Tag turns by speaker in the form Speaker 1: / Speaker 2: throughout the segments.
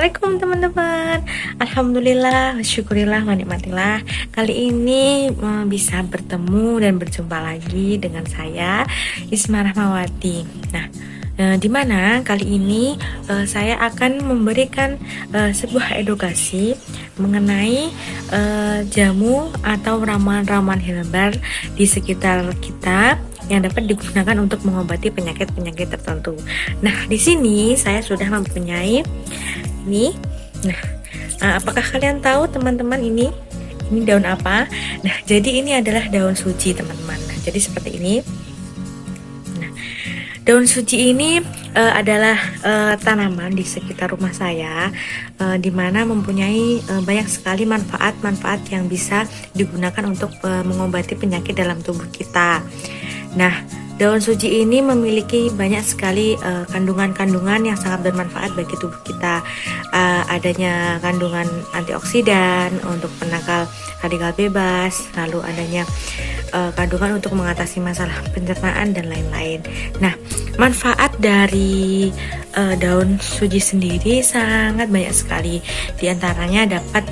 Speaker 1: Assalamualaikum teman-teman. Alhamdulillah, syukurillah, menikmatilah. Kali ini bisa bertemu dan berjumpa lagi dengan saya, Isma Rahmawati. Nah, di mana kali ini saya akan memberikan sebuah edukasi mengenai jamu atau ramuan-ramuan herbal di sekitar kita yang dapat digunakan untuk mengobati penyakit-penyakit tertentu. Nah, di sini saya sudah mempunyai ini. Nah, apakah kalian tahu teman-teman ini daun apa? Nah, jadi ini adalah daun suci teman-teman. Nah, jadi seperti ini. Nah, daun suci ini adalah tanaman di sekitar rumah saya, di mana mempunyai banyak sekali manfaat-manfaat yang bisa digunakan untuk mengobati penyakit dalam tubuh kita. Nah, daun suci ini memiliki banyak sekali kandungan-kandungan yang sangat bermanfaat bagi tubuh kita. Adanya kandungan antioksidan untuk penangkal radikal bebas, lalu adanya kandungan untuk mengatasi masalah pencernaan dan lain-lain. Nah, manfaat dari daun suci sendiri sangat banyak sekali. Di antaranya dapat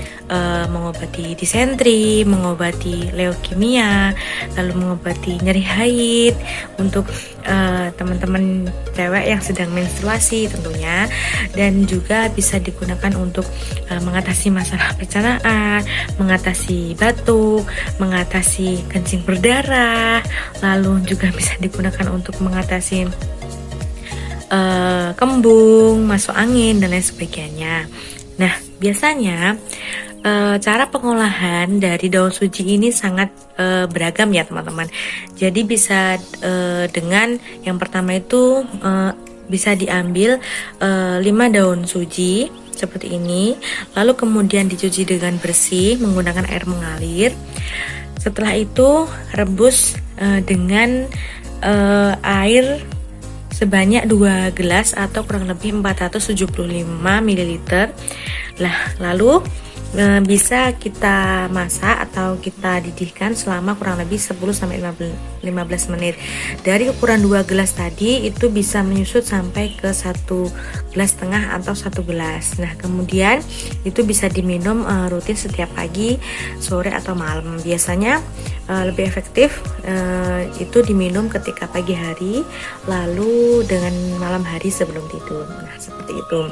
Speaker 1: mengobati disentri, mengobati leukemia, lalu mengobati nyeri haid untuk teman-teman cewek yang sedang menstruasi tentunya, dan juga bisa digunakan untuk mengatasi masalah pencernaan, mengatasi batuk, mengatasi kencing berdarah, lalu juga bisa digunakan untuk mengatasi kembung, masuk angin, dan lain sebagainya. Nah, biasanya cara pengolahan dari daun suci ini sangat beragam ya teman-teman. Jadi bisa dengan yang pertama itu bisa diambil 5 daun suci seperti ini, lalu kemudian dicuci dengan bersih menggunakan air mengalir. Setelah itu rebus dengan air sebanyak 2 gelas atau kurang lebih 475 ml. Lalu bisa kita masak atau kita didihkan selama kurang lebih 10-15 menit. Dari ukuran 2 gelas tadi itu bisa menyusut sampai ke 1,5 gelas atau 1 gelas. Nah, kemudian itu bisa diminum rutin setiap pagi, sore atau malam. Biasanya lebih efektif itu diminum ketika pagi hari, lalu dengan malam hari sebelum tidur. Nah, seperti itu.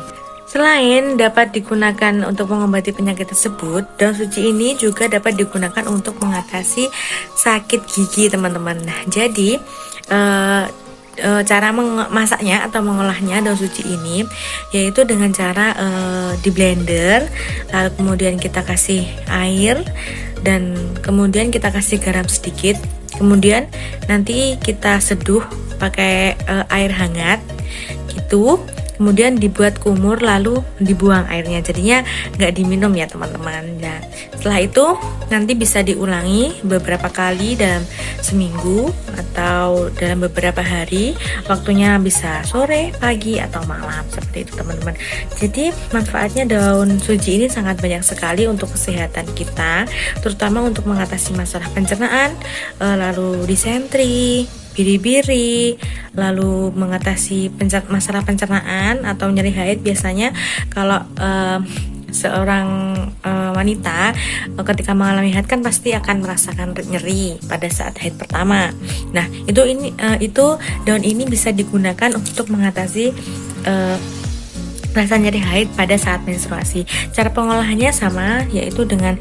Speaker 1: Selain dapat digunakan untuk mengobati penyakit tersebut, daun suci ini juga dapat digunakan untuk mengatasi sakit gigi teman-teman. Nah, jadi cara memasaknya atau mengolahnya daun suci ini yaitu dengan cara di blender, lalu kemudian kita kasih air dan kemudian kita kasih garam sedikit, kemudian nanti kita seduh pakai air hangat gitu. Kemudian dibuat kumur lalu dibuang airnya, jadinya nggak diminum ya teman-teman. Nah, setelah itu nanti bisa diulangi beberapa kali dalam seminggu atau dalam beberapa hari, waktunya bisa sore, pagi, atau malam, seperti itu teman-teman. Jadi manfaatnya daun suci ini sangat banyak sekali untuk kesehatan kita, terutama untuk mengatasi masalah pencernaan, lalu disentri, biri-biri, lalu mengatasi masalah pencernaan atau nyeri haid. Biasanya kalau seorang wanita ketika mengalami haid kan pasti akan merasakan nyeri pada saat haid pertama. Nah, itu daun ini bisa digunakan untuk mengatasi rasa nyeri haid pada saat menstruasi. Cara pengolahannya sama, yaitu dengan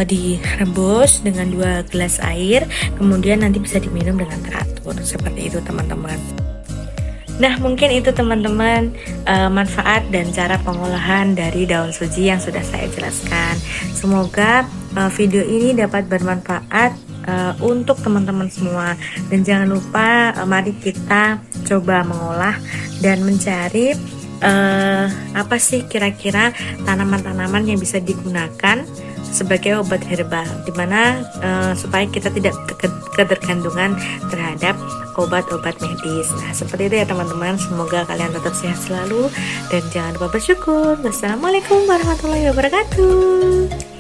Speaker 1: direbus dengan 2 gelas air, kemudian nanti bisa diminum dengan teratur. Seperti itu teman-teman. Nah, mungkin itu teman-teman manfaat dan cara pengolahan dari daun suci yang sudah saya jelaskan. Semoga video ini dapat bermanfaat untuk teman-teman semua. Dan jangan lupa mari kita coba mengolah dan mencari apa sih kira-kira tanaman-tanaman yang bisa digunakan sebagai obat herbal, dimana supaya kita tidak ketergantungan terhadap obat-obat medis. Nah, seperti itu ya teman-teman. Semoga kalian tetap sehat selalu dan jangan lupa bersyukur. Wassalamualaikum warahmatullahi wabarakatuh.